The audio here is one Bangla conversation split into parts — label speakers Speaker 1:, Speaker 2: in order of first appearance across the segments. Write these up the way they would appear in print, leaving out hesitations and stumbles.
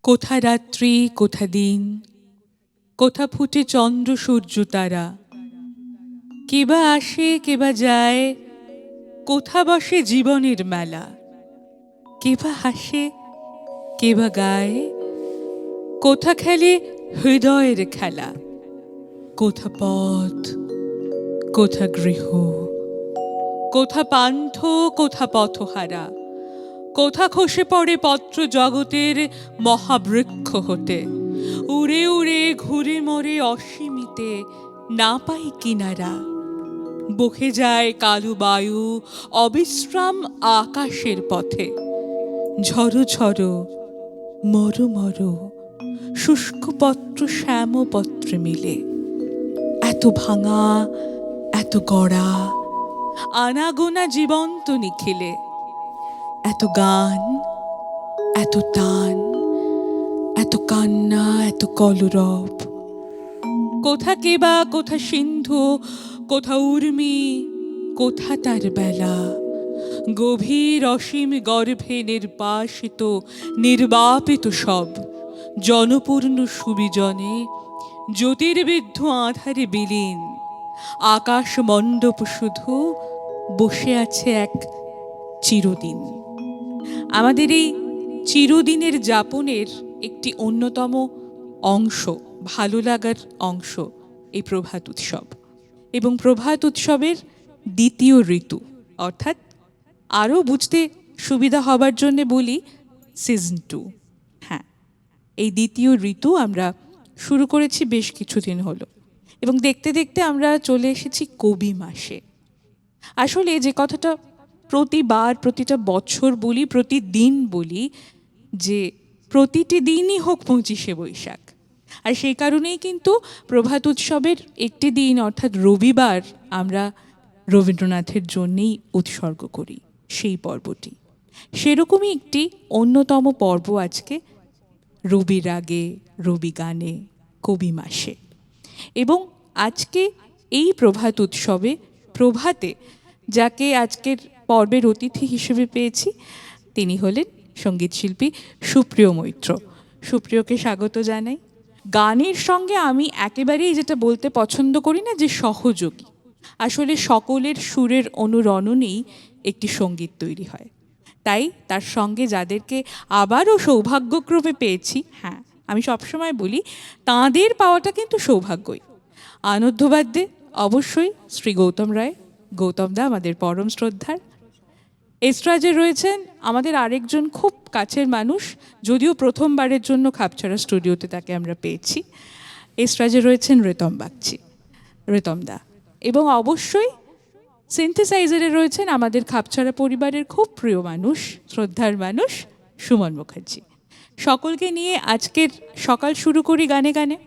Speaker 1: কোথা রাত্রি কোথা দিন, কোথা ফুটে চন্দ্র সূর্য তারা, কেবা আসে কেবা যায়, কোথা বসে জীবনের মেলা, কেবা হাসে কেবা গায়, কোথা খেলে হৃদয়ের খেলা, কোথা পথ কোথা গৃহ, কোথা পান্থ কোথা পথহারা, কোথা খসে পড়ে পত্র জগতের মহাবৃক্ষ হতে, উড়ে উড়ে ঘুরে মরে অসীমিতে না পাই কিনারা, বহে যায় কালো বায়ু অবিশ্রাম আকাশের পথে, ঝড়ো ঝড়ো মরো মরো শুষ্ক পত্র শ্যামপত্রে মিলে, এত ভাঙা এত গড়া আনাগোনা জীবন্ত নিখিলে, এত গান এত টান এত কান্না এত কলরব, কোথা কেবা কোথা সিন্ধু কোথা উর্মি কোথা তার বেলা, গভীর অসীম গর্ভে নির্বাসিত নির্বাপিত সব, জনপূর্ণ সুবিজনে জ্যোতির্বিদ্ধ আধারে বিলীন, আকাশ মণ্ডপ শুধু বসে আছে এক চিরদিন। আমাদের এই চিরদিনের যাপনের একটি অন্যতম অংশ, ভালো লাগার অংশ এই প্রভাত উৎসব, এবং প্রভাত উৎসবের দ্বিতীয় ঋতু, অর্থাৎ আরও বুঝতে সুবিধা হবার জন্য বলি সিজন 2। হ্যাঁ, এই দ্বিতীয় ঋতু আমরা শুরু করেছি বেশ কিছুদিন হলো, এবং দেখতে দেখতে আমরা চলে এসেছি কবি মাসে। আসলে যে কথাটা প্রতিবার প্রতিটা বছর বলি, প্রতিদিন বলি, যে প্রতিটি দিনই হোক 25শে বৈশাখ, আর সেই কারণেই কিন্তু প্রভাত উৎসবের একটি দিন অর্থাৎ রবিবার আমরা রবীন্দ্রনাথের জন্যেই উৎসর্গ করি সেই পর্বটি। সেরকমই একটি অন্যতম পর্ব আজকে রবি রাগে রবি গানে কবি মাসে। এবং আজকে এই প্রভাত উৎসবে প্রভাতে যাকে আজকের পর্বের অতিথি হিসেবে পেয়েছি তিনি হলেন সঙ্গীতশিল্পী সুপ্রিয় মৈত্র। সুপ্রিয়কে স্বাগত জানাই। গানের সঙ্গে আমি একেবারেই যেটা বলতে পছন্দ করি না যে সহযোগী, আসলে সকলের সুরের অনুরণনেই একটি সঙ্গীত তৈরি হয়। তাই তার সঙ্গে যাদেরকে আবারও সৌভাগ্যক্রমে পেয়েছি, হ্যাঁ আমি সবসময় বলি তাঁদের পাওয়াটা কিন্তু সৌভাগ্যই। আনন্দবাদ্যে অবশ্যই শ্রী গৌতম রায়, গৌতমদা আমাদের পরম শ্রদ্ধার। এস্ট্রাজে রয়েছেন আমাদের আরেকজন খুব কাছের মানুষ, যদিও প্রথমবারের জন্য খাপছাড়া স্টুডিওতে তাকে আমরা পেয়েছি। এস্ট্রাজে রয়েছেন ঋতম বাগচি, ঋতমদা। এবং অবশ্যই সিনথেসাইজারে রয়েছেন আমাদের খাপছাড়া পরিবারের খুব প্রিয় মানুষ, শ্রদ্ধার মানুষ সুমন মুখার্জি। সকলকে নিয়ে আজকের সকাল শুরু করি গানে গানে।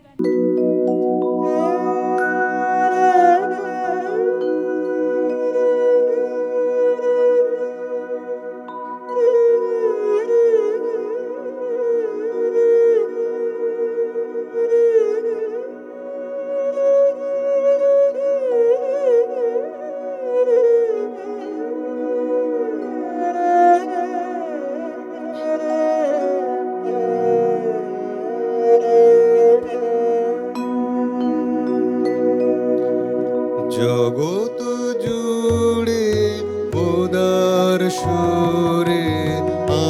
Speaker 2: জগৎ জুড়ে উদার সুরে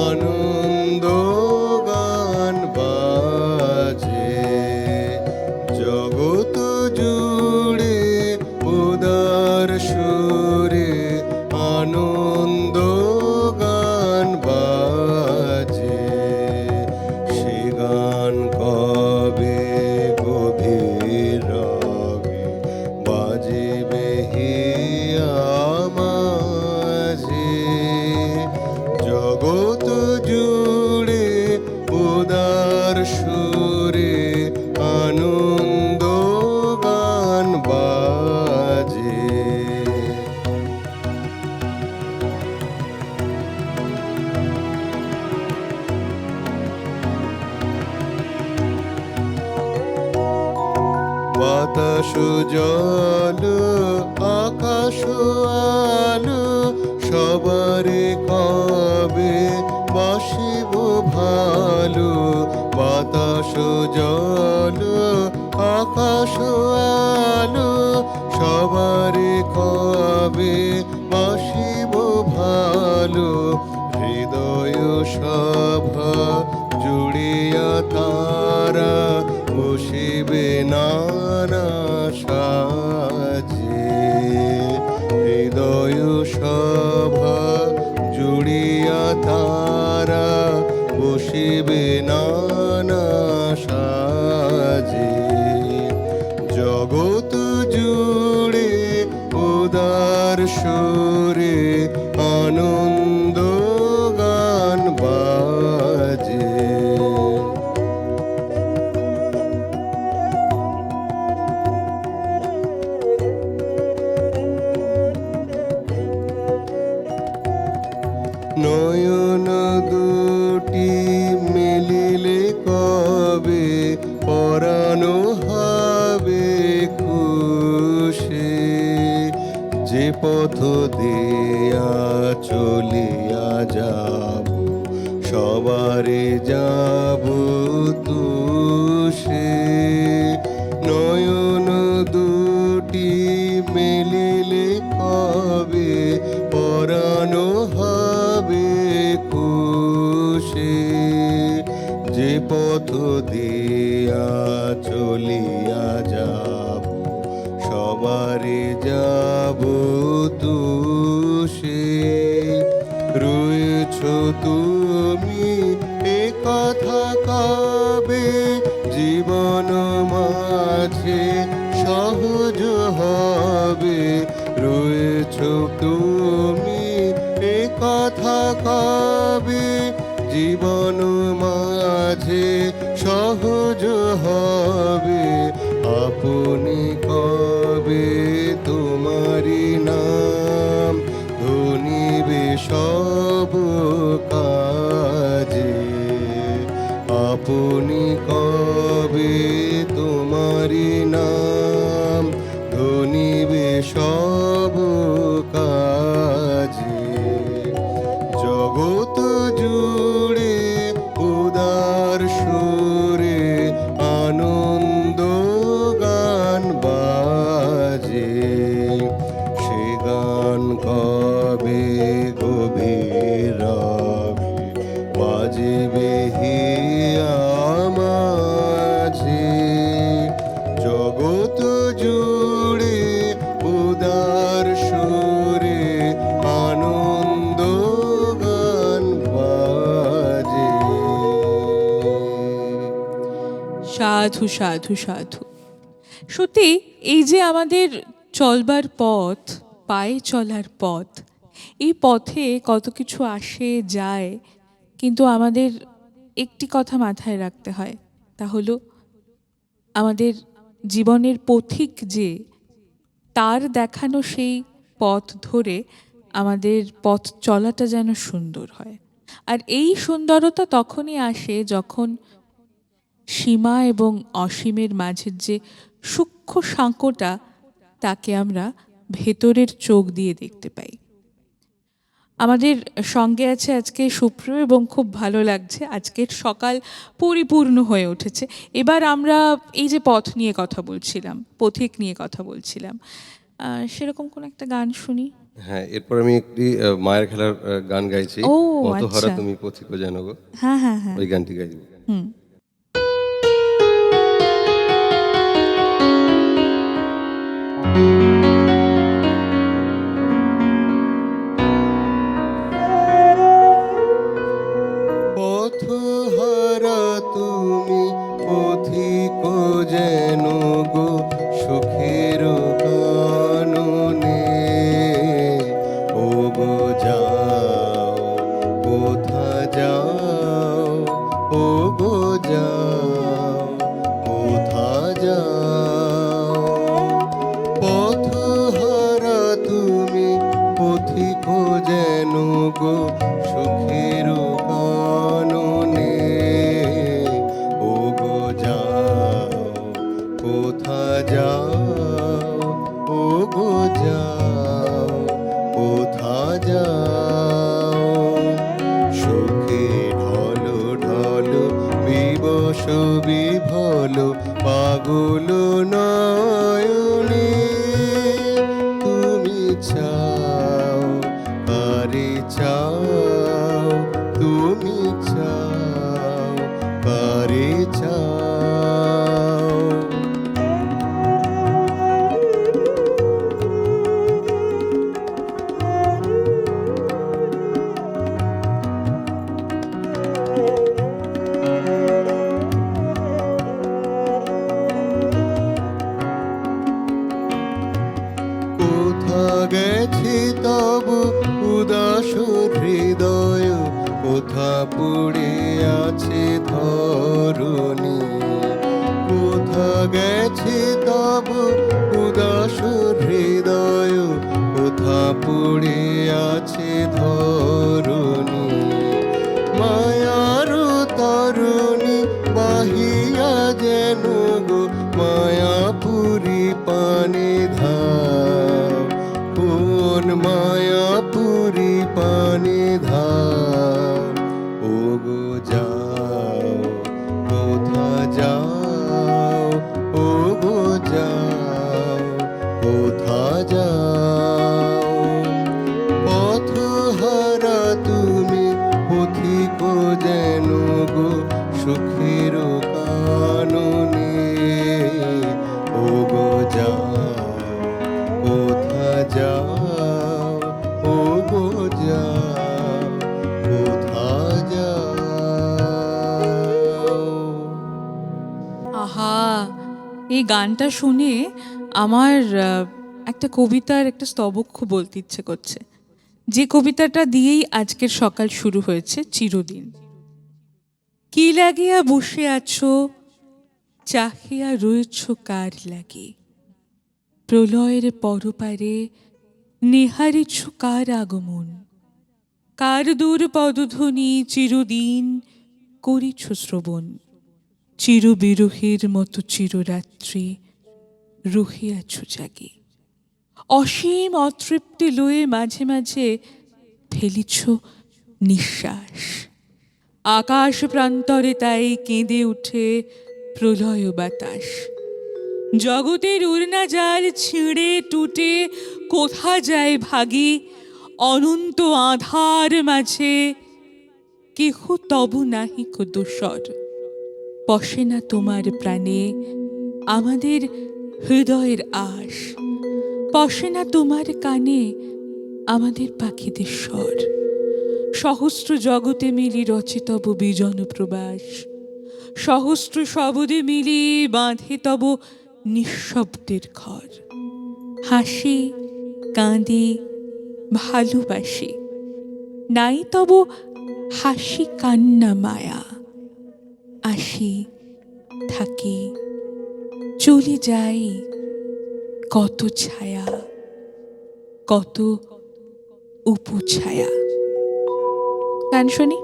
Speaker 2: আনন্দ গান বাজে, জগৎ জুড়ে উদার সুরে আনন্দ গান বাজে, সে গান কবে গভীর রাগে বাজিবে হিয়া মাঝে, জগৎ জুড়ে উদার সুরে আনন্দ গান বাজে। বাতাস জল আকাশ আলো সবারে কবে বাসি বাসিব ভালো, বাতাস জল আকাশ আলো সবারে কবে বাসিব ভালো। হৃদয় সভা জুড়িয়া তারা বসিবে নানা সাজে। হৃদয় সভা জুড়িয়া তারা বসিবে নানা সাজে। জগৎ জুড়ে উদার সুরে আনন্দ গান বাজে। নয়ন দুটি মিলিলে কবে পরানো হবে খুশি। যে পথ দিয়া চলিয়া যাব সবারে যাব তুষে। নয়ন দুটি মেলিলে কবে পরানো হবে খুশি। যে পথ দিয়া চলিয়া যাব সবারে যাব তুষে। রয়েছ তুমি এ কথা কবে জীবন মাঝে সহজ হবে। রয়েছ তুমি এ কথা কবে জীবন মাঝে সহজ হবে। আপনি কবে তোমারি নাম ধনিবে সব কাজে। আপনি কবে তোমারি নাম ধনিবে সব কাজে। জগৎ জুড়ে উদার সুরে আনন্দ গান বাজে। সে গান কবে গভীর রবে বাজিবে হিয়া মাঝে। জগৎ জুড়ে উদার সুরে আনন্দ গান বাজে।
Speaker 1: সাধু সাধু সাধু। সত্যি এই যে আমাদের চলবার পথ, পায়ে চলার পথ, এই পথে কত কিছু আসে যায়, কিন্তু আমাদের একটি কথা মাথায় রাখতে হয়, তা হলো আমাদের জীবনের পথিক যে, তার দেখানো সেই পথ ধরে আমাদের পথ চলাটা যেন সুন্দর হয়। আর এই সুন্দরতা তখনই আসে যখন সীমা এবং অসীমের মাঝের যে সূক্ষ্ম সাঁকোটা, তাকে আমরা ভেতরের চোখ দিয়ে দেখতে পাই। আমাদের সঙ্গে আছে আজকে সুপ্রিয়, এবং খুব ভালো লাগছে, আজকের সকাল পরিপূর্ণ হয়ে উঠেছে। এবার আমরা এই যে পথ নিয়ে কথা বলছিলাম, পথিক নিয়ে কথা বলছিলাম, সেরকম কোন একটা গান শুনি।
Speaker 2: হ্যাঁ, এরপর আমি একটি মায়ের খেলার গান গাইছি।
Speaker 1: ও,
Speaker 2: মতহারা
Speaker 1: আচ্ছা।
Speaker 2: তুমি পথিক জানো গো,
Speaker 1: হ্যাঁ হ্যাঁ হ্যাঁ।
Speaker 2: ওই গানটি গাইব।
Speaker 1: হুম।
Speaker 2: পথহারা তুমি পথিক যেন গো সুখের কাননে। ও গো যাও কোথা যাও, ও গো যাও কোথা যাও। পথহারা তুমি পথিক যেন গো সুখের কাননে। ও গো যাও কোথা যাও, ও গো যাও কোথা যাও। সুখে ঢল
Speaker 3: বলো পাগল নয়নে তুমি চাও কারে চাও তুমি চাও কারে চাও কোথা গেছে তব উদাস হৃদয় কোথা পড়ে আছে ধরণী কোথা গেছে তব উদাস হৃদয় কোথা পড়ে আছে ধরণী মায়ার তরুণী বাহিয়া যেন গো মায়াপুরী পানে ধাও কোন মায়াপুরী পানে ধাও ও গো যাও কোথা যাও ও গো যাও কোথা যাও পথহারা তুমি পথিক যেন গো সুখের কাননে ও গো যাও কোথা যাও ও গো যাও কোথা যাও
Speaker 1: আহা, এই গানটা শুনে আমার একটা কবিতার একটা স্তবক বলতে ইচ্ছে করছে, যে কবিতাটা দিয়েই আজকের সকাল শুরু হয়েছে, চিরদিন। কি লাগিয়া বসে আছো, চাহিয়া রয়েছ কার লাগি, প্রলয়ের পরপারে নেহারিছ কার আগমন, কার দূর পদধ্বনি চিরদিন করিছ শ্রবণ, চিরবিরহের মতো চিররাত্রি রহিয়াছ জাগি, অসীম অতৃপ্তি লয়ে মাঝে মাঝে ফেলিছ নিঃশ্বাস, আকাশ প্রান্তরে তাই কেঁদে উঠে প্রলয় বাতাস, জগতের উড়না জাল ছিঁড়ে টুটে কোথা যায় ভাগি, অনন্ত আধার মাঝে কেহ তবু নাহিক দোসর, পশে না তোমার প্রাণে আমাদের হৃদয়ের আশ, পশে না তোমার কানে আমাদের পাখিদের স্বর, সহস্র জগতে মিলি রচে তব বিজন প্রবাস, সহস্র শবদে মিলি বাঁধে তব নিঃশব্দের ঘর, হাসি কাঁদি ভালোবাসি, নাই তব হাসি কান্না মায়া, আসি থাকি চলে যাই কত ছায়া কত উপছায়া। গান শুনি।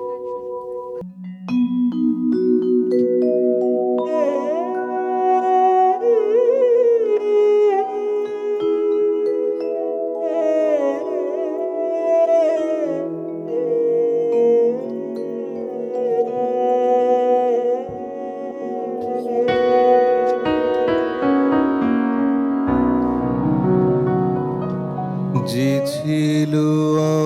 Speaker 3: যে ছিল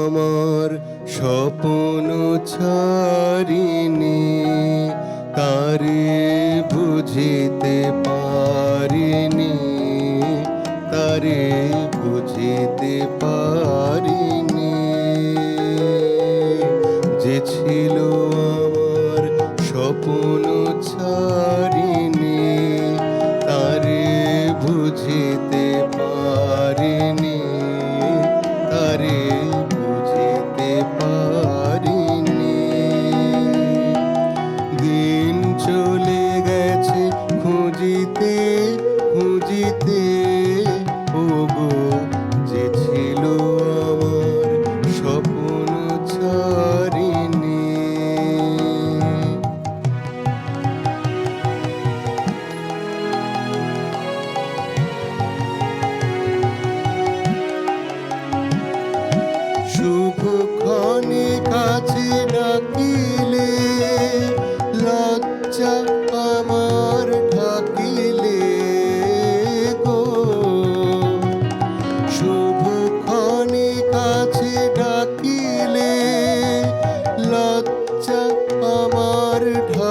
Speaker 3: আমার স্বপ্ন ছাড়িনি তারে বুঝিতে পারিনি তারে বুঝিতে পারিনি যে ছিল আমার স্বপ্ন ছাড়িনি তারে বুঝিতে পারিনি তারে বুঝিতে পারিনি দিন চলে গেছে খুঁজিতে খুঁজিতে ওগো যে ছিল আমার স্বপ্ন ছাড়িনি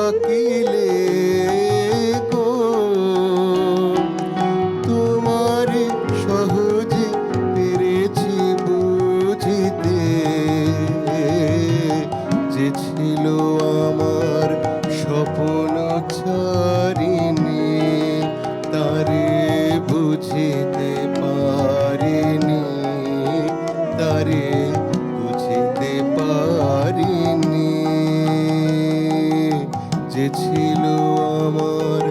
Speaker 3: ডাকিলে গো তোমারে সহজে পেরেছি বুঝিতে, যে ছিল আমার স্বপ্ন ছাড়িনি তারে বুঝিতে পারিনি, তারে বুঝিতে পারিনি, যে ছিল আমার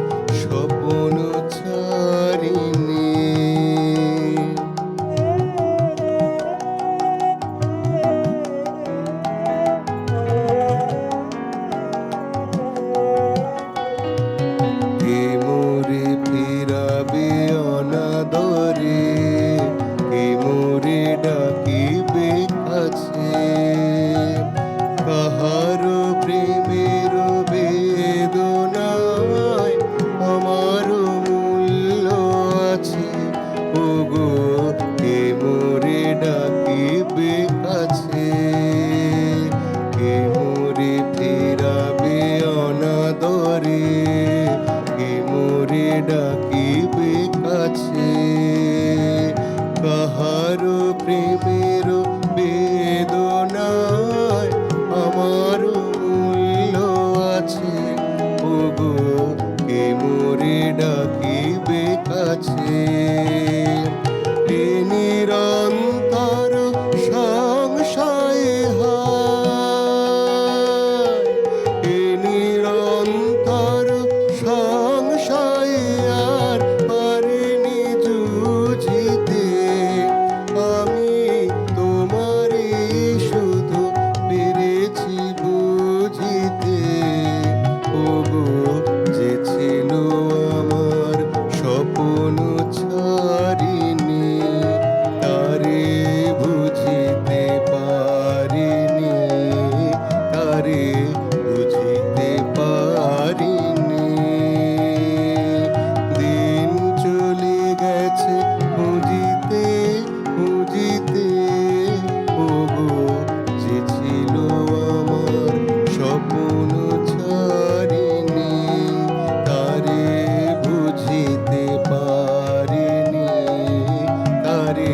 Speaker 3: স্বপ্ন ছাড়িনি। কে মোরে ফিরাবে অনাদরে, কে মোরে ডাকিবে কাছে, কাহারো প্রেমের বেদনায় আমার মূল্য আছে, ওগো কে মোরে ডাকিবে কাছে, কে মোরে ফিরাবে অনাদরে, কে মোরে ডাকিবে কাছে, কাহারো প্রেমের বেদনায় আমার মূল্য আছে, ওগো কে মোরে ডাকিবে কাছে। এ নিরন্তর সংশয়ে হায়, এ নিরন্তর সংশয়ে আর পারিনি জুঝিতে, আমি তোমারে শুধু পেরেছি বুঝিতে, ওগো যে ছিল আমার স্বপ্ন ছাড়িনি তারে বুঝিতে পারিনি, তারে বুঝিতে পারিনি। দিন চলে গেছে খুঁজিতে খুঁজিতে, ওগো যে ছিল আমার স্বপ্ন ছাড়িনি তারে বুঝিতে পারিনি, তারে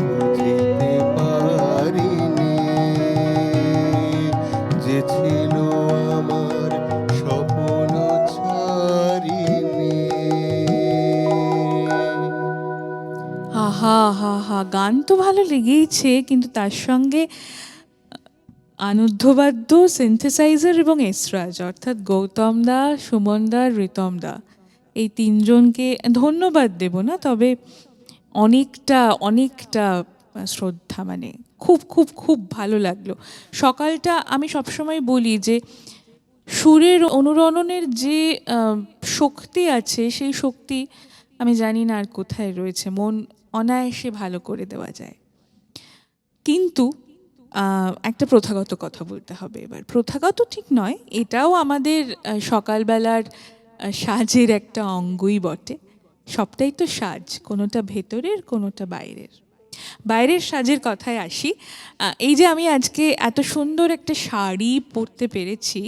Speaker 3: বুঝিতে পারিনি, যে ছিল আমার স্বপ্ন ছাড়িনি।
Speaker 1: আহা হা হা, গান তো ভালো লেগেইছে, কিন্তু তার সঙ্গে আনুদ্ধবাদ্য, সিনথেসাইজার এবং এসরাজ অর্থাৎ গৌতম দা, সুমন দা, ঋতম দা, এই তিনজনকে ধন্যবাদ দেব না, তবে অনেকটা অনেকটা শ্রদ্ধা, মানে খুব খুব খুব ভালো লাগলো। সকালটা আমি সবসময় বলি যে সুরের অনুরণনের যে শক্তি আছে, সেই শক্তি আমি জানি না আর কোথায় রয়েছে, মন অনায়াসে ভালো করে দেওয়া যায়। কিন্তু একটা প্রথাগত কথা বলতে হবে এবার। প্রথাগত ঠিক নয়, এটাও আমাদের সকালবেলার সাজের একটা অঙ্গই বটে। সবটাই তো সাজ, কোনোটা ভেতরের কোনোটা বাইরের। বাইরের সাজের কথায় আসি। এই যে আমি আজকে এত সুন্দর একটা শাড়ি পরতে পেরেছি,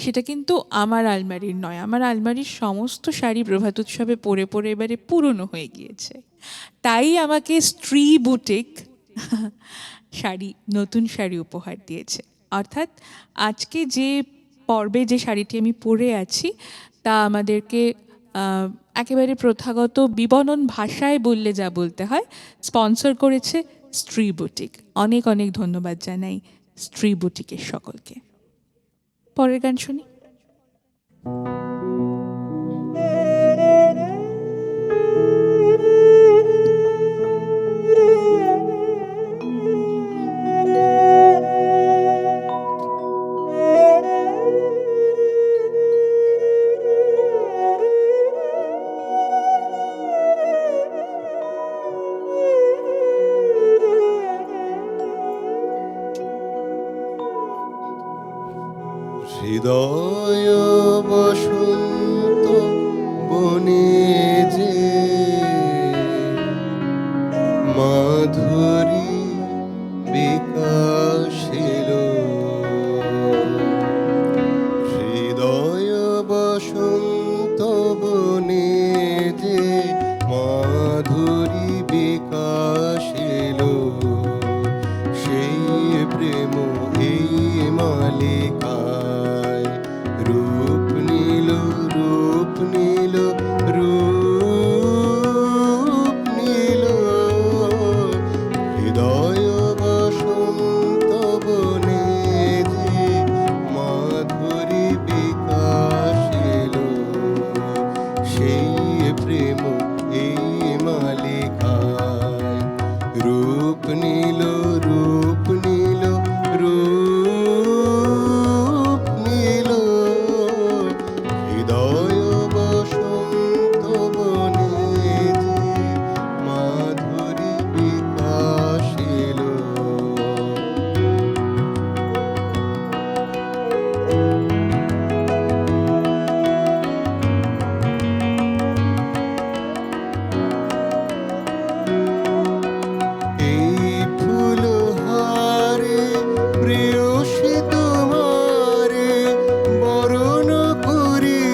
Speaker 1: সেটা কিন্তু আমার আলমারির নয়। আমার আলমারির সমস্ত শাড়ি প্রভাত উৎসবে পরে পরে এবারে পুরনো হয়ে গিয়েছে, তাই আমাকে স্ত্রী বুটিক শাড়ি, নতুন শাড়ি উপহার দিয়েছে। অর্থাৎ আজকে যে পর্বে যে শাড়িটি আমি পরে আছি, তা আমাদেরকে একেবারে প্রথাগত বিপণন ভাষায় বললে যা বলতে হয়, স্পন্সর করেছে স্ত্রী বুটিক। অনেক অনেক ধন্যবাদ জানাই স্ত্রী বুটিকের সকলকে। পরের গান শুনি।
Speaker 3: হৃদয় বসন্ত বনে যে মাধুরী বিকাশ এলো, হৃদয় রূপ নিল, রূপ নিল। হৃদয় বসন্ত বনে যে মাধুরী বিকাশ এলো, সেই প্রেম এই মালিকায় রূপ নিল, রূপ নিল, রূপ নিল। হৃদয় বসন্ত বনে যে মাধুরী বিকাশ এলো। এই ফুলহারে প্রেয়সী তোমারে বরণ করি,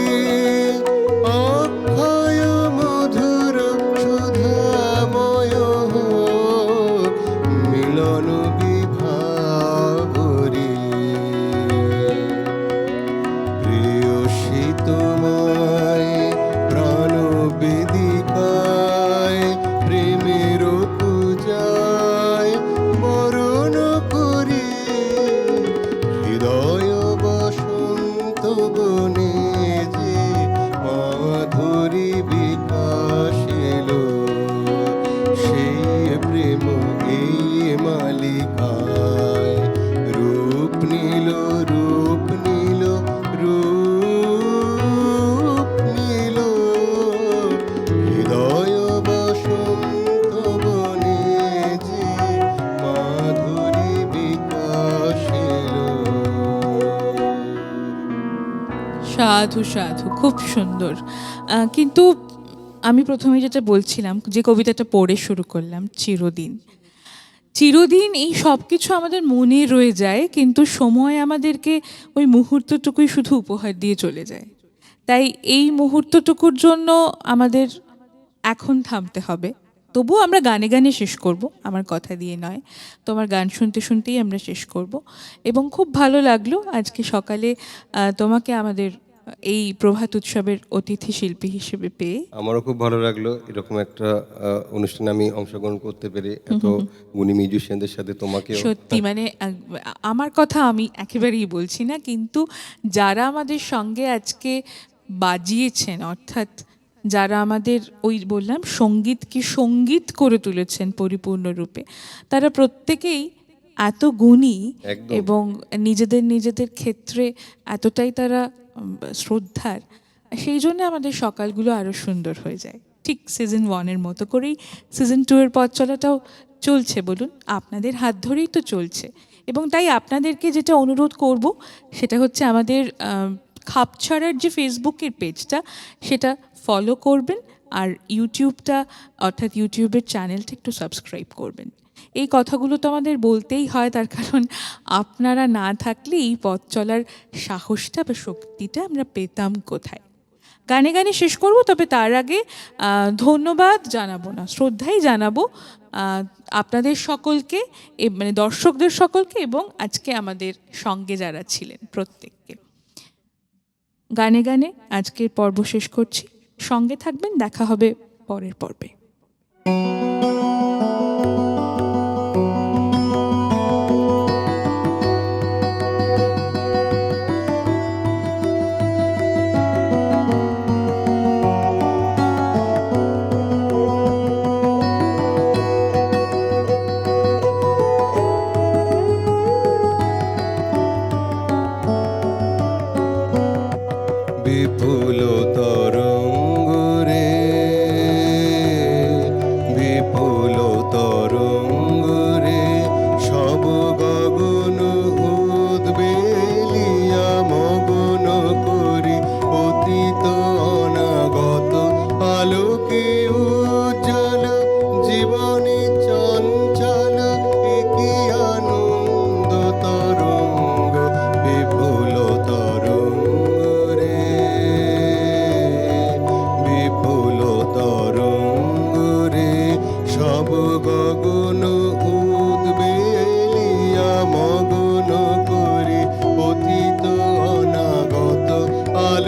Speaker 3: অক্ষয় মধুর সুধাময় মিলন বিভাবরী। প্রেয়সী তোমায় প্রাণ বেদিকায় প্রেমের পূজায় বরণ করি। হৃদয় বসন্ত বনে যে মাধুরী বিকাশ এলো, সেই প্রেম এই মালিকায় রূপ নিল, রূপ নিল, রূপ নিল। হৃদয় বসন্ত বনে যে মাধুরী বিকাশ এলো।
Speaker 1: সাধু সাধু, খুব সুন্দর। কিন্তু আমি প্রথমে যেটা বলছিলাম, যে কবিতাটা পড়ে শুরু করলাম, চিরদিন। চিরদিন এই সব কিছু আমাদের মনে রয়ে যায়, কিন্তু সময় আমাদেরকে ওই মুহূর্তটুকুই শুধু উপহার দিয়ে চলে যায়। তাই এই মুহূর্তটুকুর জন্য আমাদের এখন থামতে হবে। তবুও আমরা গানে গানে শেষ করব, আমার কথা দিয়ে নয়, তোমার গান শুনতে শুনতেই আমরা শেষ করব। এবং খুব ভালো লাগলো আজকে সকালে তোমাকে আমাদের এই প্রভাত উৎসবের অতিথি শিল্পী হিসেবে পেয়ে।
Speaker 2: আমারও খুব ভালো লাগলো এরকম একটা অনুষ্ঠানে আমি অংশগ্রহণ করতে পেরে, এত গুণী মিউজিশিয়ানদের সাথে। তোমাকেও
Speaker 1: সত্যি মানে আমার কথা আমি একেবারেই বলছি না, কিন্তু যারা আমাদের সঙ্গে আজকে বাজিয়েছেন, অর্থাৎ যারা আমাদের ওই বললাম সঙ্গীতকে সঙ্গীত করে তুলেছেন পরিপূর্ণরূপে, তারা প্রত্যেকেই এত গুণী
Speaker 2: একদম।
Speaker 1: এবং নিজেদের নিজেদের ক্ষেত্রে এতটাই তারা শ্রদ্ধার, সেই জন্য আমাদের সকালগুলো আরও সুন্দর হয়ে যায়। ঠিক সিজন 1-এর মতো করেই সিজন 2 এর পথ চলাটাও চলছে, বলুন, আপনাদের হাত ধরেই তো চলছে। এবং তাই আপনাদেরকে যেটা অনুরোধ করব সেটা হচ্ছে আমাদের খাপছাড়ার যে ফেসবুকের পেজটা, সেটা ফলো করবেন, আর ইউটিউবটা অর্থাৎ ইউটিউবের চ্যানেলটা একটু সাবস্ক্রাইব করবেন। এই কথাগুলো তো আমাদের বলতেই হয়, তার কারণ আপনারা না থাকলে এই পথ চলার সাহসটা বা শক্তিটা আমরা পেতাম কোথায়। গানে গানে শেষ করব, তবে তার আগে ধন্যবাদ জানাবো না, শ্রদ্ধাই জানাবো আপনাদের সকলকে, মানে দর্শকদের সকলকে, এবং আজকে আমাদের সঙ্গে যারা ছিলেন প্রত্যেককে। গানে গানে আজকের পর্ব শেষ করছি। সঙ্গে থাকবেন, দেখা হবে পরের পর্বে।
Speaker 3: বিপুল তরঙ্গ রে, বিপুল তরঙ্গ রে, সব গগন উদ্বেলিয়া মগন করি অতীত অনাগত আলোকে উজ্জ্বল জীবনে চঞ্চল একই আনন্দ তরঙ্গ। বিপুল তরঙ্গ রে,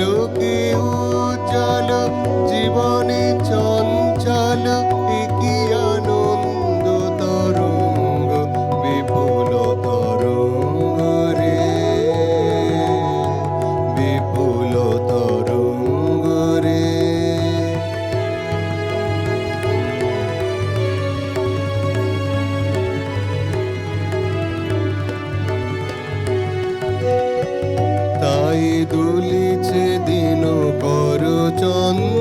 Speaker 3: আলোকে উজ্জ্বল জীবনে চঞ্চল একই আনন্দ তরঙ্গ বিপুল তরঙ্গ রে বিপুল তরঙ্গ রে। তাই দুলিছে দিন কর চন্দ্র